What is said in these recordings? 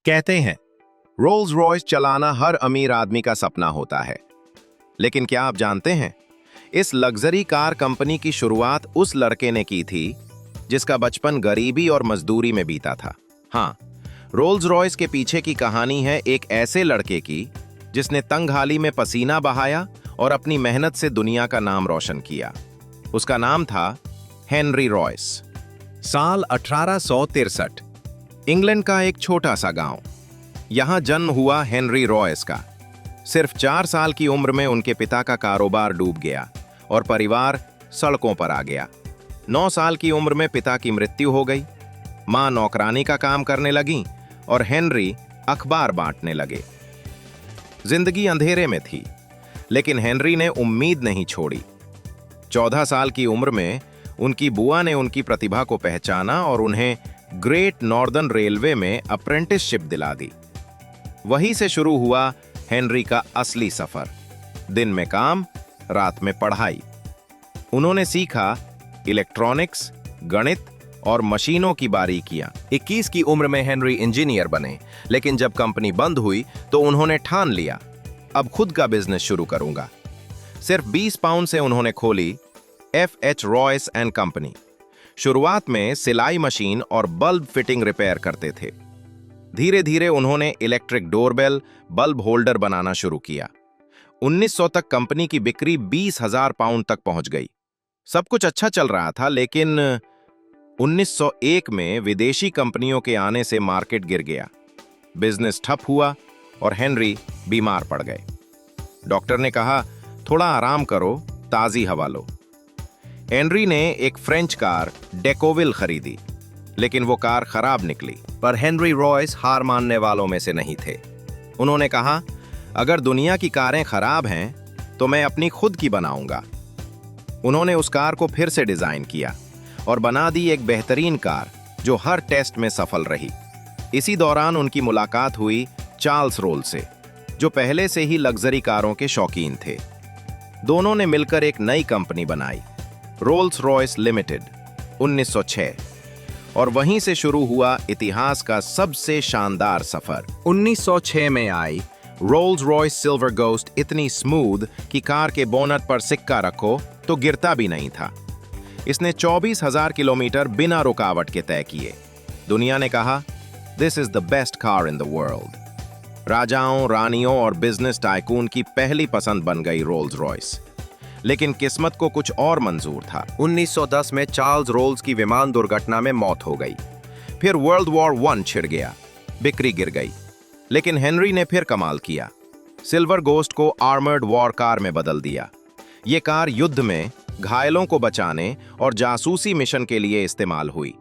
कहते हैं Rolls Royce चलाना हर अमीर आदमी का सपना होता है, लेकिन क्या आप जानते हैं इस लग्जरी कार कंपनी की शुरुआत उस लड़के ने की थी जिसका बचपन गरीबी और मजदूरी में बीता था। हाँ, रोल्स रॉयस के पीछे की कहानी है एक ऐसे लड़के की जिसने तंगहाली में पसीना बहाया और अपनी मेहनत से दुनिया का नाम रोशन किया। उसका नाम था हेनरी रॉयस। साल 1863, इंग्लैंड का एक छोटा सा गांव। यहां जन्म हुआ हेनरी रॉयस का। सिर्फ 4 साल की उम्र में उनके पिता का कारोबार डूब गया और परिवार सड़कों पर आ गया। 9 साल की उम्र में पिता की मृत्यु हो गई। मां नौकरानी का काम करने लगी और हेनरी अखबार बांटने लगे। जिंदगी अंधेरे में थी, लेकिन हेनरी ने उम्मीद नहीं छोड़ी। 14 साल की उम्र में उनकी बुआ ने उनकी प्रतिभा को पहचाना और उन्हें ग्रेट नॉर्दर्न रेलवे में अप्रेंटिसशिप दिला दी। वहीं से शुरू हुआ हेनरी का असली सफर। दिन में काम, रात में पढ़ाई। उन्होंने सीखा इलेक्ट्रॉनिक्स, गणित और मशीनों की बारीकियां। 21 की उम्र में हेनरी इंजीनियर बने, लेकिन जब कंपनी बंद हुई तो उन्होंने ठान लिया, अब खुद का बिजनेस शुरू करूंगा। सिर्फ 20 पाउंड से उन्होंने खोली F.H. Royce and company. शुरुआत में सिलाई मशीन और बल्ब फिटिंग रिपेयर करते थे। धीरे धीरे उन्होंने इलेक्ट्रिक डोरबेल, बल्ब होल्डर बनाना शुरू किया। 1900 तक कंपनी की बिक्री 20,000 पाउंड तक पहुंच गई। सब कुछ अच्छा चल रहा था, लेकिन 1901 में विदेशी कंपनियों के आने से मार्केट गिर गया। बिजनेस ठप हुआ और हेनरी बीमार पड़ गए। डॉक्टर ने कहा, थोड़ा आराम करो, ताजी हवा लो। हेनरी ने एक फ्रेंच कार डेकोविल खरीदी, लेकिन वो कार खराब निकली। पर हेनरी रॉयस हार मानने वालों में से नहीं थे। उन्होंने कहा, अगर दुनिया की कारें खराब हैं तो मैं अपनी खुद की बनाऊंगा। उन्होंने उस कार को फिर से डिजाइन किया और बना दी एक बेहतरीन कार जो हर टेस्ट में सफल रही। इसी दौरान उनकी मुलाकात हुई चार्ल्स रोल्स से, जो पहले से ही लग्जरी कारों के शौकीन थे। दोनों ने मिलकर एक नई कंपनी बनाई, रोल्स रॉयस लिमिटेड, 1906। और वहीं से शुरू हुआ इतिहास का सबसे शानदार सफर। 1906 में I Rolls Royce silver ghost इतनी स्मूथ कि कार के बोनट पर सिक्का रखो तो गिरता भी नहीं था। इसने 24,000 किलोमीटर बिना रुकावट के तय किए। दुनिया ने कहा, this is the best car in the world. राजाओं, रानियों और बिजनेस टाइकून की पहली पसंद बन गई रोल्स रॉयस। लेकिन किस्मत को कुछ और मंजूर था। 1910 में चार्ल्स रोल्स की विमान दुर्घटना में मौत हो गई। फिर वर्ल्ड वॉर 1 छिड़ गया, बिक्री गिर गई। लेकिन हेनरी ने फिर कमाल किया, सिल्वर गोस्ट को आर्मर्ड वॉर कार में बदल दिया। ये कार युद्ध में घायलों को बचाने और जासूसी मिशन के लिए इस्तेमाल हुई।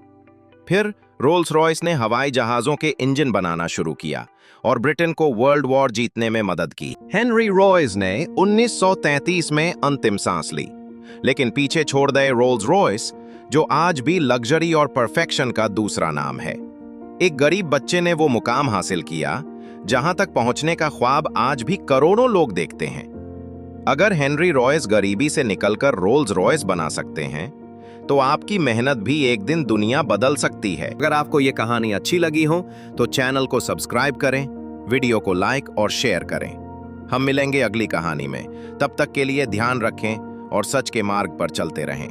फिर रोल्स रॉयस ने हवाई जहाजों के इंजन बनाना शुरू किया और ब्रिटेन को वर्ल्ड वॉर जीतने में मदद की। हेनरी रॉयस ने 1933 में अंतिम सांस ली, लेकिन पीछे छोड़ गए रोल्स रॉयस, जो आज भी लग्जरी और परफेक्शन का दूसरा नाम है। एक गरीब बच्चे ने वो मुकाम हासिल किया जहां तक पहुंचने का ख्वाब आज भी करोड़ों लोग देखते हैं। अगर हेनरी रॉयस गरीबी से निकलकर रोल्स रॉयस बना सकते हैं, तो आपकी मेहनत भी एक दिन दुनिया बदल सकती है। अगर आपको ये कहानी अच्छी लगी हो तो चैनल को सब्सक्राइब करें, वीडियो को लाइक और शेयर करें। हम मिलेंगे अगली कहानी में। तब तक के लिए ध्यान रखें और सच के मार्ग पर चलते रहें।